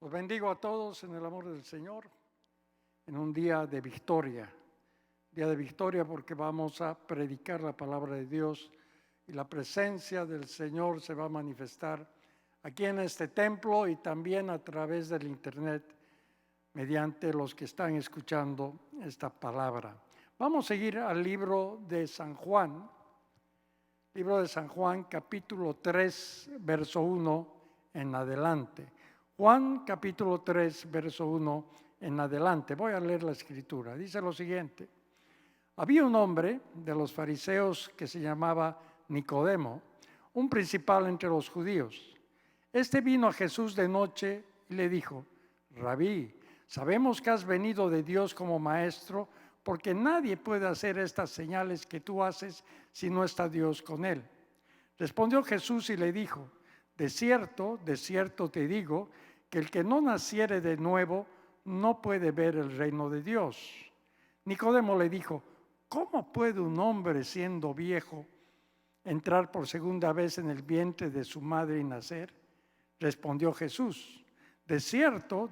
Os bendigo a todos en el amor del Señor, en un día de victoria. Día de victoria porque vamos a predicar la palabra de Dios y la presencia del Señor se va a manifestar aquí en este templo y también a través del internet mediante los que están escuchando esta palabra. Vamos a seguir al libro de San Juan, capítulo 3, verso 1 en adelante. Juan capítulo 3, verso 1 en adelante. Voy a leer la escritura. Dice lo siguiente. Había un hombre de los fariseos que se llamaba Nicodemo, un principal entre los judíos. Este vino a Jesús de noche y le dijo: Rabí, sabemos que has venido de Dios como maestro, porque nadie puede hacer estas señales que tú haces si no está Dios con él. Respondió Jesús y le dijo: de cierto te digo, que el que no naciere de nuevo no puede ver el reino de Dios. Nicodemo le dijo: ¿cómo puede un hombre siendo viejo entrar por segunda vez en el vientre de su madre y nacer? Respondió Jesús: de cierto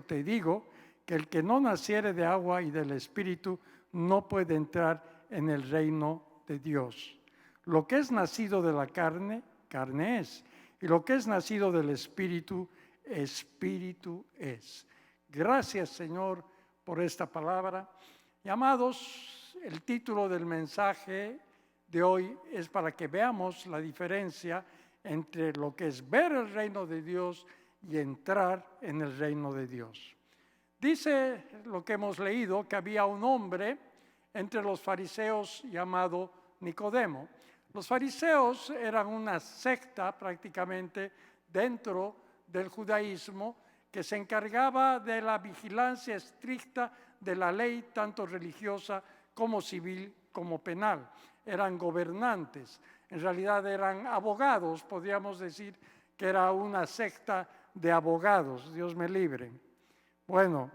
te digo, que el que no naciere de agua y del Espíritu no puede entrar en el reino de Dios. Lo que es nacido de la carne, carne es, y lo que es nacido del Espíritu, Espíritu es. Gracias, Señor, por esta palabra. Y amados, el título del mensaje de hoy es para que veamos la diferencia entre lo que es ver el reino de Dios y entrar en el reino de Dios. Dice lo que hemos leído, que había un hombre entre los fariseos llamado Nicodemo. Los fariseos eran una secta prácticamente dentro del judaísmo que se encargaba de la vigilancia estricta de la ley, tanto religiosa como civil como penal. Eran gobernantes, en realidad eran abogados, podríamos decir que era una secta de abogados, Dios me libre. Bueno,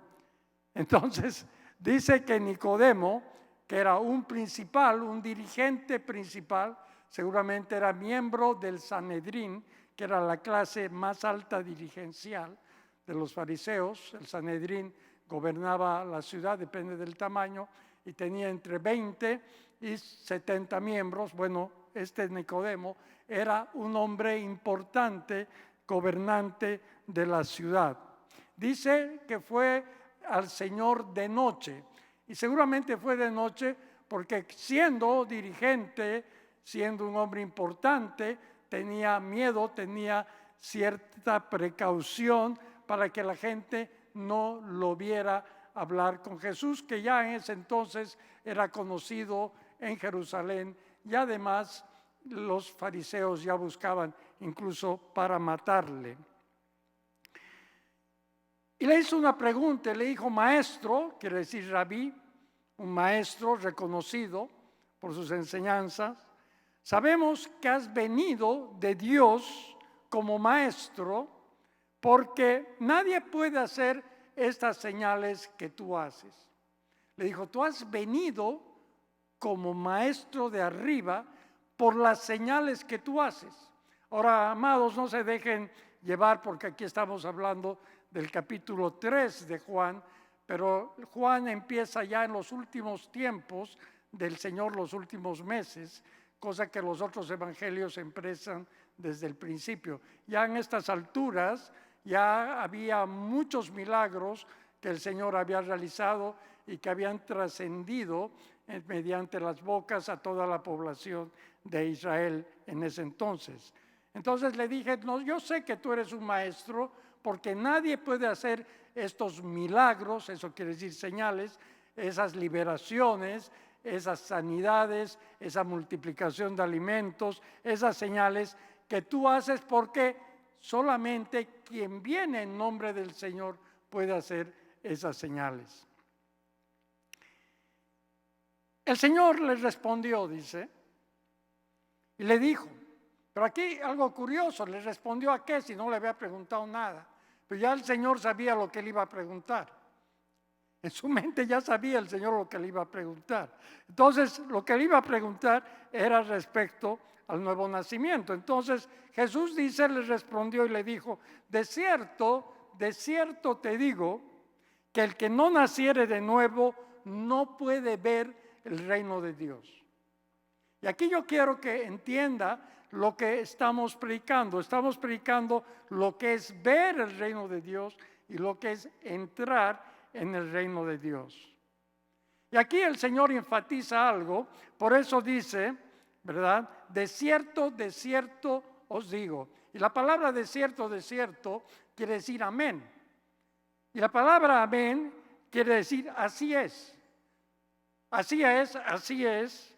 entonces dice que Nicodemo, que era un principal, un dirigente principal, seguramente era miembro del Sanedrín, que era la clase más alta dirigencial de los fariseos. El Sanedrín gobernaba la ciudad, depende del tamaño, y tenía entre 20 y 70 miembros. Bueno, este Nicodemo era un hombre importante, gobernante de la ciudad. Dice que fue al Señor de noche, y seguramente fue de noche porque siendo dirigente, siendo un hombre importante, tenía miedo, tenía cierta precaución para que la gente no lo viera hablar con Jesús, que ya en ese entonces era conocido en Jerusalén, y además los fariseos ya buscaban incluso para matarle. Y le hizo una pregunta, le dijo: maestro, quiere decir rabí, un maestro reconocido por sus enseñanzas, sabemos que has venido de Dios como maestro, porque nadie puede hacer estas señales que tú haces. Le dijo: tú has venido como maestro de arriba por las señales que tú haces. Ahora, amados, no se dejen llevar porque aquí estamos hablando del capítulo 3 de Juan, pero Juan empieza ya en los últimos tiempos del Señor, los últimos meses, cosa que los otros evangelios empiezan desde el principio. Ya en estas alturas ya había muchos milagros que el Señor había realizado y que habían trascendido mediante las bocas a toda la población de Israel en ese entonces. Entonces le dije: no, yo sé que tú eres un maestro, porque nadie puede hacer estos milagros, eso quiere decir señales, esas liberaciones, esas sanidades, esa multiplicación de alimentos, esas señales que tú haces, porque solamente quien viene en nombre del Señor puede hacer esas señales. El Señor le respondió, dice, y le dijo, pero aquí algo curioso, le respondió a qué si no le había preguntado nada. Pero ya el Señor sabía lo que le iba a preguntar. En su mente ya sabía el Señor lo que le iba a preguntar. Entonces, lo que le iba a preguntar era respecto al nuevo nacimiento. Entonces, Jesús dice, le respondió y le dijo: de cierto de cierto te digo, que el que no naciere de nuevo no puede ver el reino de Dios. Y aquí yo quiero que entienda lo que estamos predicando. Estamos predicando lo que es ver el reino de Dios y lo que es entrar en el reino de Dios. Y aquí el Señor enfatiza algo, por eso dice, ¿verdad? De cierto os digo. Y la palabra de cierto quiere decir amén. Y la palabra amén quiere decir así es. Así es.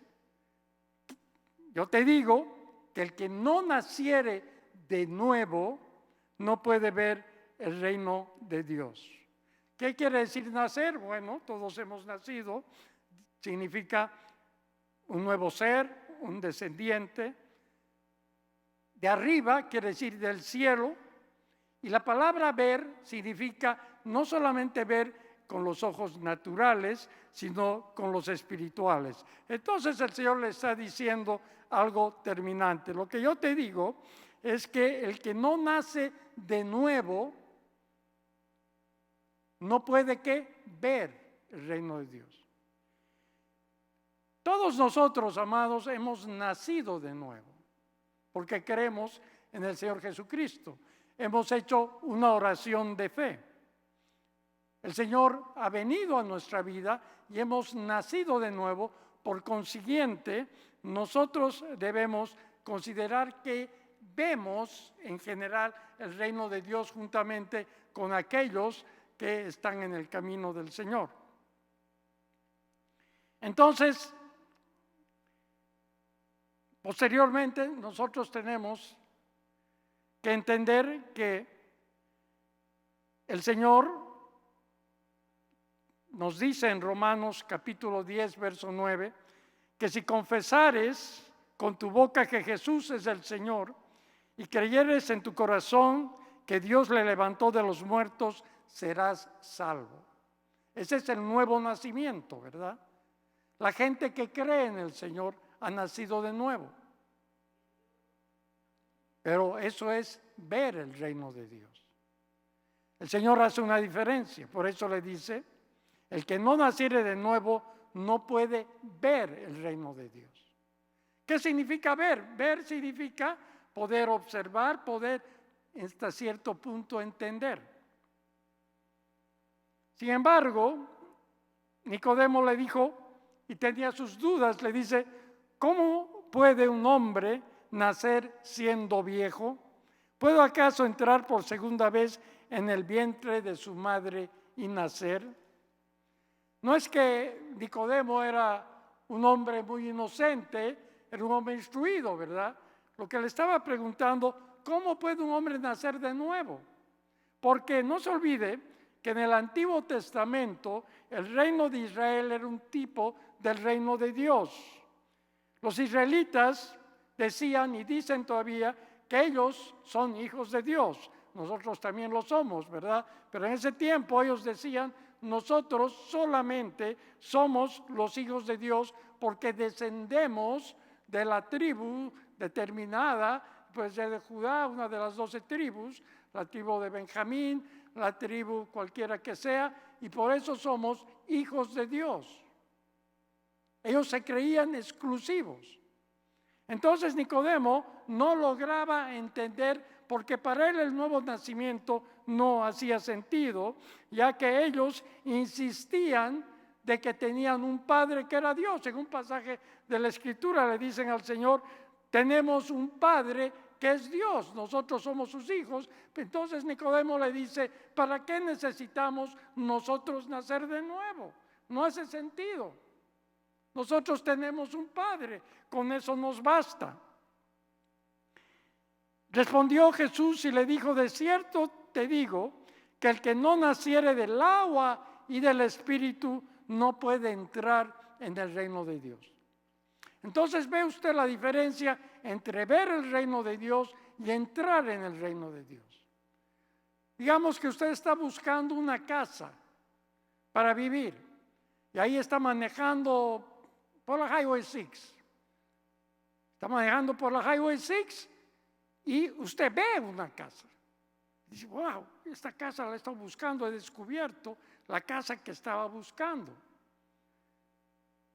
Yo te digo que el que no naciere de nuevo no puede ver el reino de Dios. ¿Qué quiere decir nacer? Bueno, todos hemos nacido. Significa un nuevo ser, un descendiente. De arriba quiere decir del cielo. Y la palabra ver significa no solamente ver con los ojos naturales, sino con los espirituales. Entonces el Señor le está diciendo algo terminante. Lo que yo te digo es que el que no nace de nuevo no puede ¿qué? Ver el reino de Dios. Todos nosotros, amados, hemos nacido de nuevo, porque creemos en el Señor Jesucristo. Hemos hecho una oración de fe. El Señor ha venido a nuestra vida y hemos nacido de nuevo. Por consiguiente, nosotros debemos considerar que vemos en general el reino de Dios juntamente con aquellos que están en el camino del Señor. Entonces, posteriormente nosotros tenemos que entender que el Señor nos dice en Romanos capítulo 10, verso 9, que si confesares con tu boca que Jesús es el Señor y creyeres en tu corazón que Dios le levantó de los muertos, serás salvo. Ese es el nuevo nacimiento, ¿verdad? La gente que cree en el Señor ha nacido de nuevo. Pero eso es ver el reino de Dios. El Señor hace una diferencia, por eso le dice, el que no naciere de nuevo no puede ver el reino de Dios. ¿Qué significa ver? Ver significa poder observar, poder hasta cierto punto entender. Sin embargo, Nicodemo le dijo, y tenía sus dudas, le dice, ¿cómo puede un hombre nacer siendo viejo? ¿Puedo acaso entrar por segunda vez en el vientre de su madre y nacer? No es que Nicodemo era un hombre muy inocente, era un hombre instruido, ¿verdad? Lo que le estaba preguntando, ¿cómo puede un hombre nacer de nuevo? Porque no se olvide que en el Antiguo Testamento el reino de Israel era un tipo del reino de Dios. Los israelitas decían y dicen todavía que ellos son hijos de Dios. Nosotros también lo somos, ¿verdad? Pero en ese tiempo ellos decían, nosotros solamente somos los hijos de Dios porque descendemos de la tribu determinada, pues de Judá, una de las 12 tribus, la tribu de Benjamín, la tribu cualquiera que sea, y por eso somos hijos de Dios. Ellos se creían exclusivos. Entonces Nicodemo no lograba entender porque para él el nuevo nacimiento no hacía sentido, ya que ellos insistían de que tenían un padre que era Dios. En un pasaje de la Escritura le dicen al Señor, tenemos un padre que es Dios, nosotros somos sus hijos. Entonces Nicodemo le dice, ¿para qué necesitamos nosotros nacer de nuevo? No hace sentido. Nosotros tenemos un padre, con eso nos basta. Respondió Jesús y le dijo, de cierto te digo, que el que no naciere del agua y del Espíritu no puede entrar en el reino de Dios. Entonces ve usted la diferencia entre ver el reino de Dios y entrar en el reino de Dios. Digamos que usted está buscando una casa para vivir y ahí está manejando por la Highway 6. Está manejando por la Highway 6 y usted ve una casa. Dice, wow, esta casa la he estado buscando, he descubierto la casa que estaba buscando.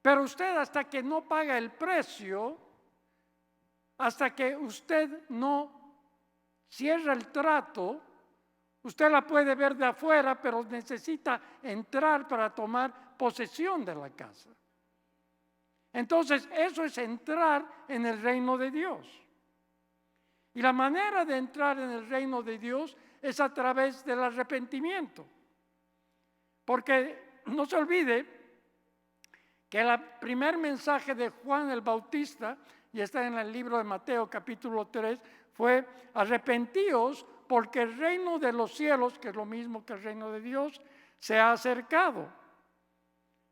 Pero usted, hasta que no paga el precio, hasta que usted no cierra el trato, usted la puede ver de afuera, pero necesita entrar para tomar posesión de la casa. Entonces, eso es entrar en el reino de Dios. Y la manera de entrar en el reino de Dios es a través del arrepentimiento. Porque no se olvide que el primer mensaje de Juan el Bautista, y está en el libro de Mateo capítulo 3, fue: arrepentíos porque el reino de los cielos, que es lo mismo que el reino de Dios, se ha acercado.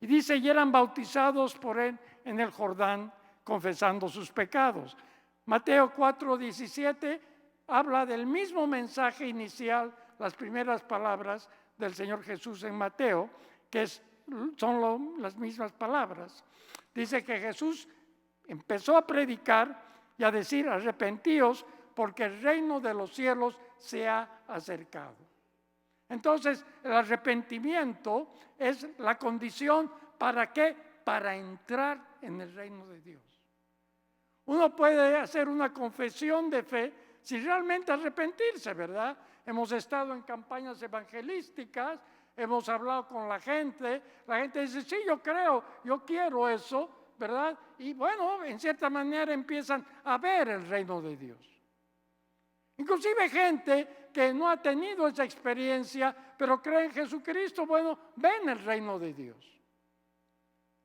Y dice, y eran bautizados por él en el Jordán, confesando sus pecados. Mateo 4:17 habla del mismo mensaje inicial, las primeras palabras del Señor Jesús en Mateo, que son las mismas palabras. Dice que Jesús empezó a predicar y a decir, arrepentíos porque el reino de los cielos se ha acercado. Entonces, el arrepentimiento es la condición ¿para qué? Para entrar en el reino de Dios. Uno puede hacer una confesión de fe sin realmente arrepentirse, ¿verdad? Hemos estado en campañas evangelísticas, hemos hablado con la gente dice, sí, yo creo, yo quiero eso, ¿verdad? Y bueno, en cierta manera empiezan a ver el reino de Dios. Inclusive gente que no ha tenido esa experiencia, pero cree en Jesucristo, bueno, ven el reino de Dios.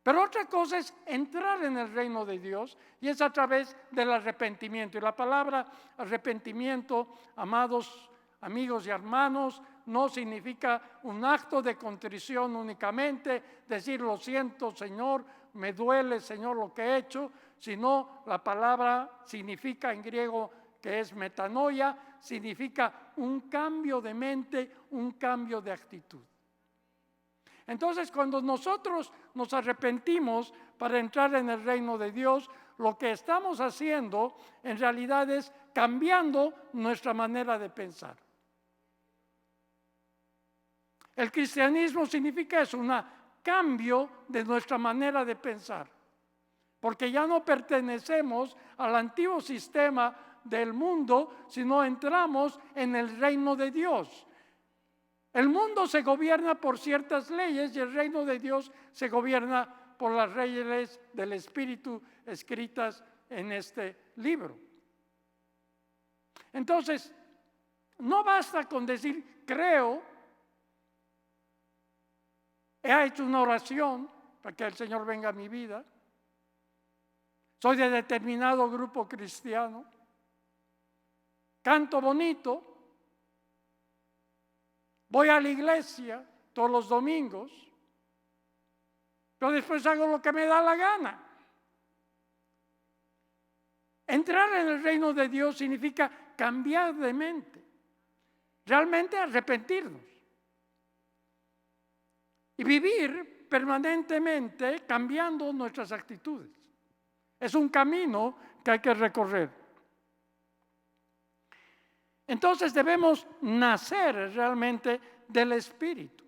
Pero otra cosa es entrar en el reino de Dios y es a través del arrepentimiento. Y la palabra arrepentimiento, amados amigos y hermanos, no significa un acto de contrición únicamente, decir lo siento Señor, me duele Señor lo que he hecho, sino la palabra significa en griego que es metanoia, significa un cambio de mente, un cambio de actitud. Entonces, cuando nosotros nos arrepentimos para entrar en el reino de Dios, lo que estamos haciendo en realidad es cambiando nuestra manera de pensar. El cristianismo significa eso, un cambio de nuestra manera de pensar, porque ya no pertenecemos al antiguo sistema del mundo, sino entramos en el reino de Dios. El mundo se gobierna por ciertas leyes y el reino de Dios se gobierna por las leyes del Espíritu escritas en este libro. Entonces, no basta con decir creo, he hecho una oración para que el Señor venga a mi vida, soy de determinado grupo cristiano, canto bonito, voy a la iglesia todos los domingos, pero después hago lo que me da la gana. Entrar en el reino de Dios significa cambiar de mente, realmente arrepentirnos y vivir permanentemente cambiando nuestras actitudes. Es un camino que hay que recorrer. Entonces debemos nacer realmente del Espíritu.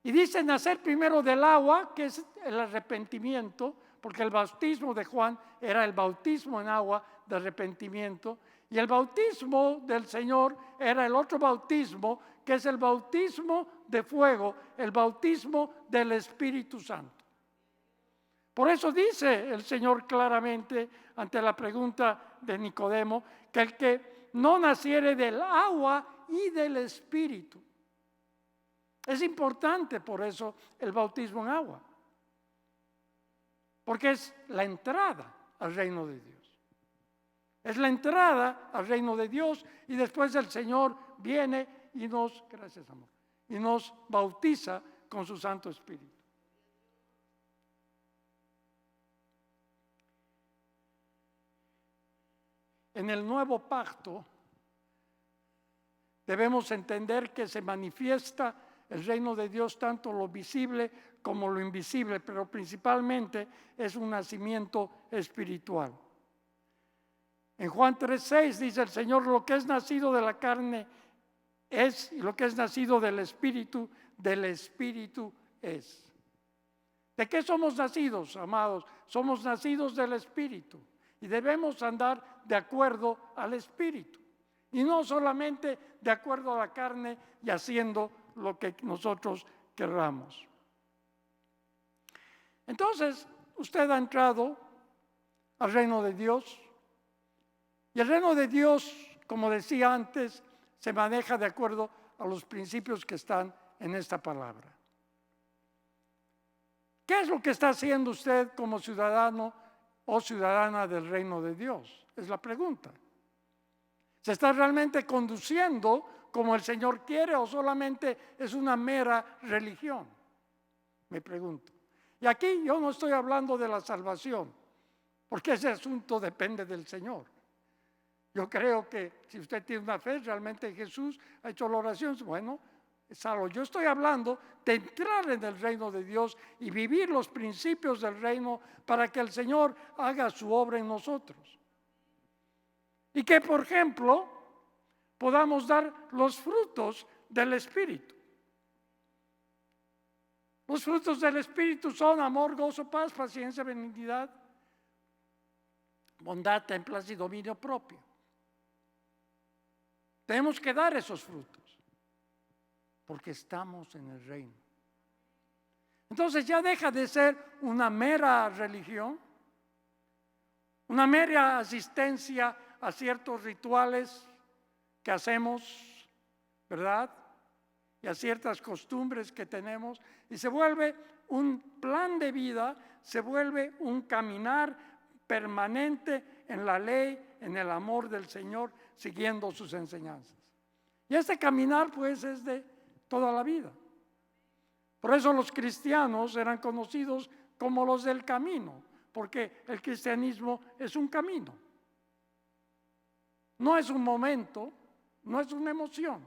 Y dice nacer primero del agua, que es el arrepentimiento, porque el bautismo de Juan era el bautismo en agua de arrepentimiento, y el bautismo del Señor era el otro bautismo, que es el bautismo de fuego, el bautismo del Espíritu Santo. Por eso dice el Señor claramente ante la pregunta de Nicodemo, que el que no naciere del agua y del Espíritu. Es importante por eso el bautismo en agua, porque es la entrada al reino de Dios. Es la entrada al reino de Dios y después el Señor viene y nos, gracias amor, y nos bautiza con su Santo Espíritu. En el nuevo pacto debemos entender que se manifiesta el reino de Dios tanto lo visible como lo invisible, pero principalmente es un nacimiento espiritual. En Juan 3:6 dice el Señor, lo que es nacido de la carne es, y lo que es nacido del Espíritu es. ¿De qué somos nacidos, amados? Somos nacidos del Espíritu y debemos andar de acuerdo al Espíritu y no solamente de acuerdo a la carne y haciendo lo que nosotros querramos. Entonces, usted ha entrado al reino de Dios y el reino de Dios, como decía antes, se maneja de acuerdo a los principios que están en esta palabra. ¿Qué es lo que está haciendo usted como ciudadano o ciudadana del reino de Dios? Es la pregunta. ¿Se está realmente conduciendo como el Señor quiere o solamente es una mera religión? Me pregunto. Y aquí yo no estoy hablando de la salvación, porque ese asunto depende del Señor. Yo creo que si usted tiene una fe, realmente Jesús ha hecho la oración, bueno, es algo. Yo estoy hablando de entrar en el reino de Dios y vivir los principios del reino para que el Señor haga su obra en nosotros. Y que, por ejemplo, podamos dar los frutos del Espíritu. Los frutos del Espíritu son amor, gozo, paz, paciencia, benignidad, bondad, templanza y dominio propio. Tenemos que dar esos frutos porque estamos en el reino. Entonces ya deja de ser una mera religión, una mera asistencia a ciertos rituales que hacemos, ¿verdad? Y a ciertas costumbres que tenemos, y se vuelve un plan de vida, se vuelve un caminar permanente en la ley, en el amor del Señor, siguiendo sus enseñanzas. Y este caminar pues es de toda la vida. Por eso los cristianos eran conocidos como los del camino, porque el cristianismo es un camino. No es un momento, no es una emoción.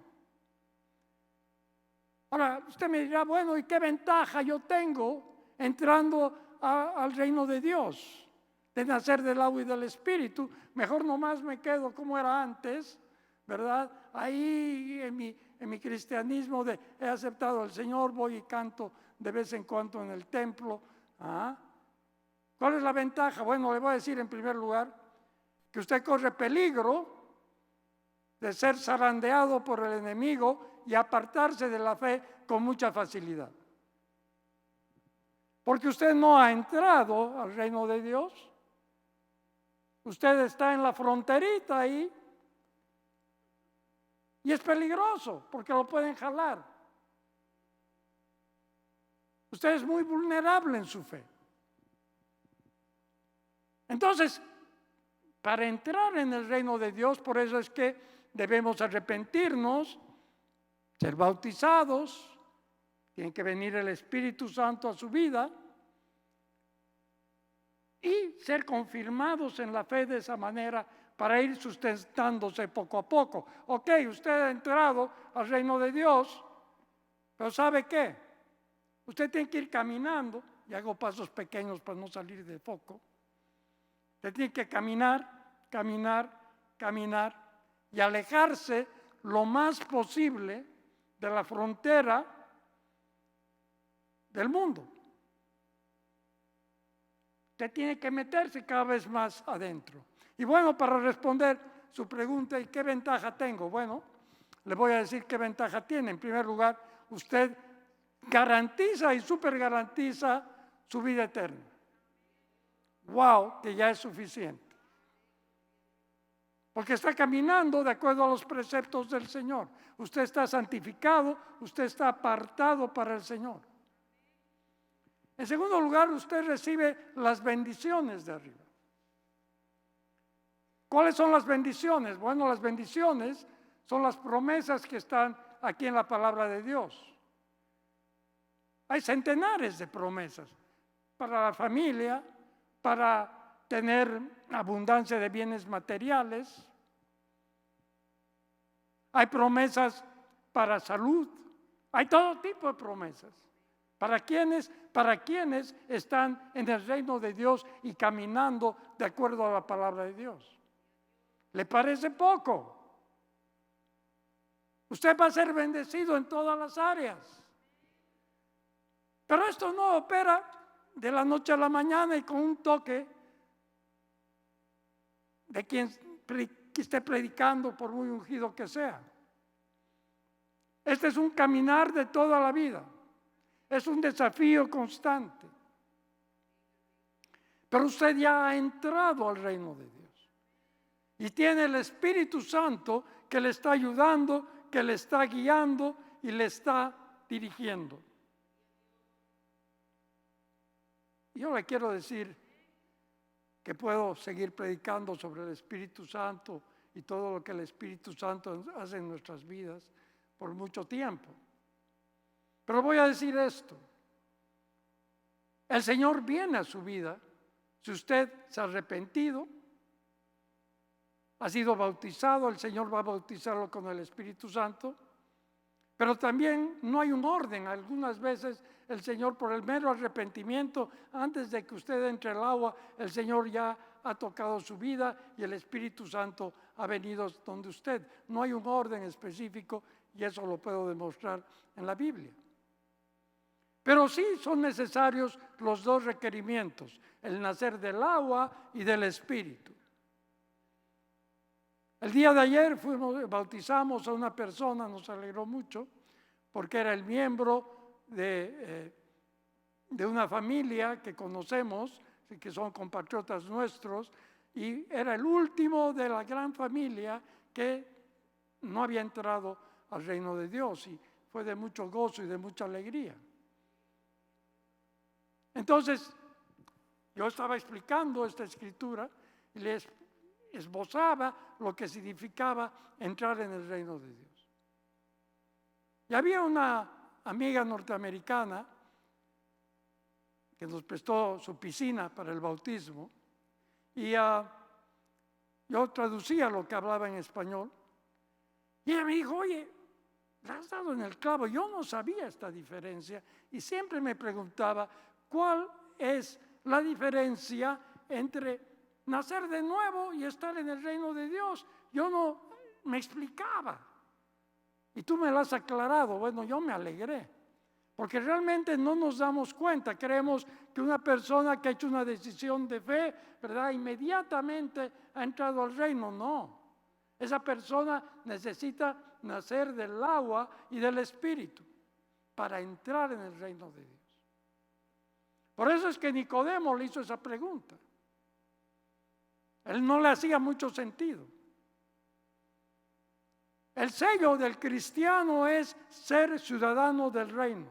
Ahora, usted me dirá, bueno, ¿y qué ventaja yo tengo entrando al reino de Dios? De nacer del agua y del Espíritu. Mejor nomás me quedo como era antes, ¿verdad? Ahí en mi cristianismo he aceptado al Señor, voy y canto de vez en cuando en el templo. ¿Ah? ¿Cuál es la ventaja? Bueno, le voy a decir en primer lugar que usted corre peligro de ser zarandeado por el enemigo y apartarse de la fe con mucha facilidad. Porque usted no ha entrado al reino de Dios. Usted está en la fronterita ahí y es peligroso porque lo pueden jalar. Usted es muy vulnerable en su fe. Entonces, para entrar en el reino de Dios, por eso es que debemos arrepentirnos, ser bautizados, tiene que venir el Espíritu Santo a su vida y ser confirmados en la fe de esa manera para ir sustentándose poco a poco. Ok, usted ha entrado al reino de Dios, pero ¿sabe qué? Usted tiene que ir caminando, y hago pasos pequeños para no salir de foco. Usted tiene que caminar, caminar, caminar y alejarse lo más posible de la frontera del mundo. Usted tiene que meterse cada vez más adentro. Y bueno, para responder su pregunta, ¿y qué ventaja tengo? Bueno, le voy a decir qué ventaja tiene. En primer lugar, usted garantiza y super garantiza su vida eterna. ¡Wow! Que ya es suficiente. Porque está caminando de acuerdo a los preceptos del Señor. Usted está santificado, usted está apartado para el Señor. En segundo lugar, usted recibe las bendiciones de arriba. ¿Cuáles son las bendiciones? Bueno, las bendiciones son las promesas que están aquí en la palabra de Dios. Hay centenares de promesas para la familia, para tener abundancia de bienes materiales. Hay promesas para salud. Hay todo tipo de promesas. ¿Para quienes están en el reino de Dios y caminando de acuerdo a la palabra de Dios? ¿Le parece poco? Usted va a ser bendecido en todas las áreas. Pero esto no opera de la noche a la mañana y con un toque de quien esté predicando, por muy ungido que sea. Este es un caminar de toda la vida. Es un desafío constante. Pero usted ya ha entrado al reino de Dios. Y tiene el Espíritu Santo que le está ayudando, que le está guiando y le está dirigiendo. Yo le quiero decir que puedo seguir predicando sobre el Espíritu Santo y todo lo que el Espíritu Santo hace en nuestras vidas por mucho tiempo. Pero voy a decir esto. El Señor viene a su vida si usted se ha arrepentido, ha sido bautizado, el Señor va a bautizarlo con el Espíritu Santo. Pero también no hay un orden. Algunas veces el Señor, por el mero arrepentimiento, antes de que usted entre al agua, el Señor ya ha tocado su vida y el Espíritu Santo ha venido donde usted. No hay un orden específico y eso lo puedo demostrar en la Biblia. Pero sí son necesarios los dos requerimientos, el nacer del agua y del Espíritu. El día de ayer bautizamos a una persona, nos alegró mucho, porque era el miembro de una familia que conocemos, que son compatriotas nuestros, y era el último de la gran familia que no había entrado al reino de Dios, y fue de mucho gozo y de mucha alegría. Entonces, yo estaba explicando esta escritura y les esbozaba lo que significaba entrar en el reino de Dios. Y había una amiga norteamericana que nos prestó su piscina para el bautismo y yo traducía lo que hablaba en español y ella me dijo, oye, le has dado en el clavo. Yo no sabía esta diferencia y siempre me preguntaba cuál es la diferencia entre nacer de nuevo y estar en el reino de Dios. Yo no me explicaba. Y tú me lo has aclarado. Bueno, yo me alegré. Porque realmente no nos damos cuenta. Creemos que una persona que ha hecho una decisión de fe, ¿verdad?, inmediatamente ha entrado al reino. No. Esa persona necesita nacer del agua y del Espíritu para entrar en el reino de Dios. Por eso es que Nicodemo le hizo esa pregunta. Él no le hacía mucho sentido. El sello del cristiano es ser ciudadano del reino.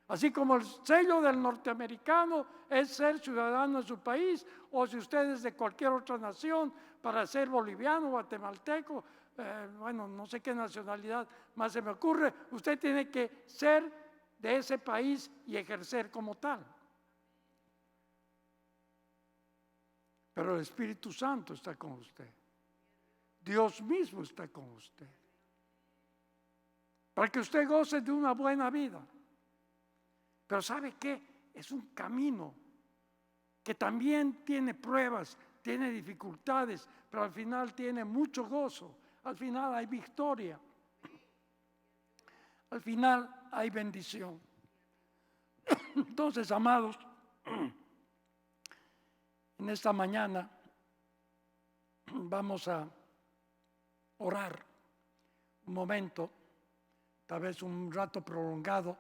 Así como el sello del norteamericano es ser ciudadano de su país, o si usted es de cualquier otra nación, para ser boliviano, guatemalteco, bueno, no sé qué nacionalidad más se me ocurre, usted tiene que ser de ese país y ejercer como tal. Pero el Espíritu Santo está con usted. Dios mismo está con usted. Para que usted goce de una buena vida. Pero ¿sabe qué? Es un camino que también tiene pruebas, tiene dificultades, pero al final tiene mucho gozo. Al final hay victoria. Al final hay bendición. Entonces, amados, en esta mañana vamos a orar un momento, tal vez un rato prolongado,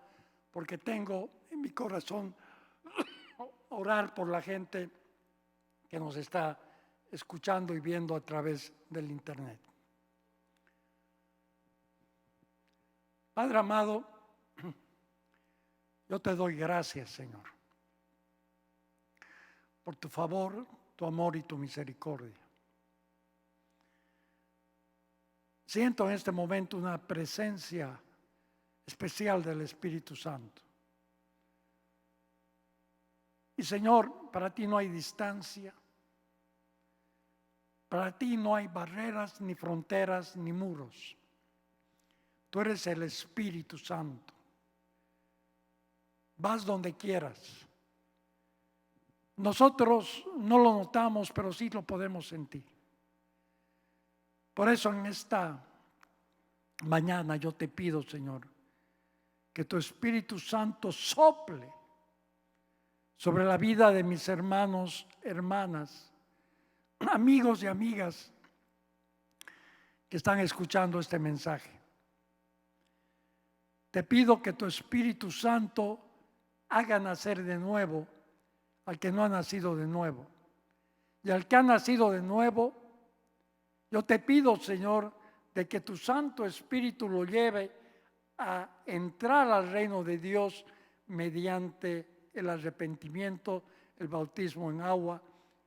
porque tengo en mi corazón orar por la gente que nos está escuchando y viendo a través del internet. Padre amado, yo te doy gracias, Señor, por tu favor, tu amor y tu misericordia. Siento en este momento una presencia especial del Espíritu Santo. Y Señor, para ti no hay distancia, para ti no hay barreras, ni fronteras, ni muros. Tú eres el Espíritu Santo. Vas donde quieras. Nosotros no lo notamos, pero sí lo podemos sentir. Por eso en esta mañana yo te pido, Señor, que tu Espíritu Santo sople sobre la vida de mis hermanos, hermanas, amigos y amigas que están escuchando este mensaje. Te pido que tu Espíritu Santo haga nacer de nuevo al que no ha nacido de nuevo. Y al que ha nacido de nuevo, yo te pido, Señor, de que tu Santo Espíritu lo lleve a entrar al reino de Dios mediante el arrepentimiento, el bautismo en agua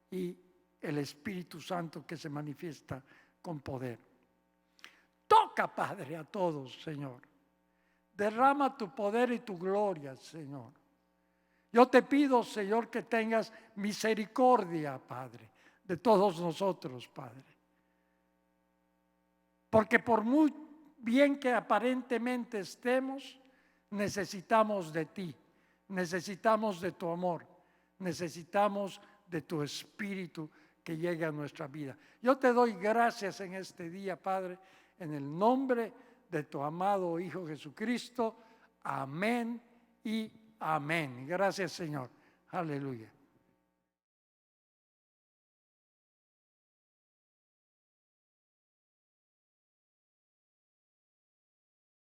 y el Espíritu Santo que se manifiesta con poder. Toca, Padre, a todos, Señor. Derrama tu poder y tu gloria, Señor. Yo te pido, Señor, que tengas misericordia, Padre, de todos nosotros, Padre. Porque por muy bien que aparentemente estemos, necesitamos de ti, necesitamos de tu amor, necesitamos de tu Espíritu que llegue a nuestra vida. Yo te doy gracias en este día, Padre, en el nombre de tu amado Hijo Jesucristo. Amén y amén. Gracias, Señor. Aleluya.